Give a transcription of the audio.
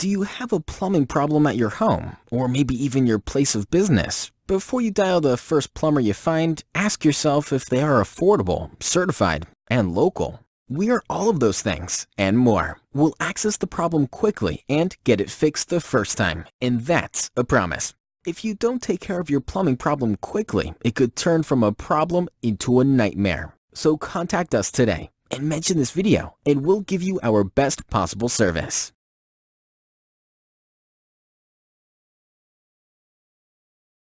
Do you have a plumbing problem at your home, or maybe even your place of business? Before you dial the first plumber you find, ask yourself if they are affordable, certified, and local. We are all of those things, and more. We'll access the problem quickly and get it fixed the first time, and that's a promise. If you don't take care of your plumbing problem quickly, it could turn from a problem into a nightmare. So contact us today and mention this video, and we'll give you our best possible service.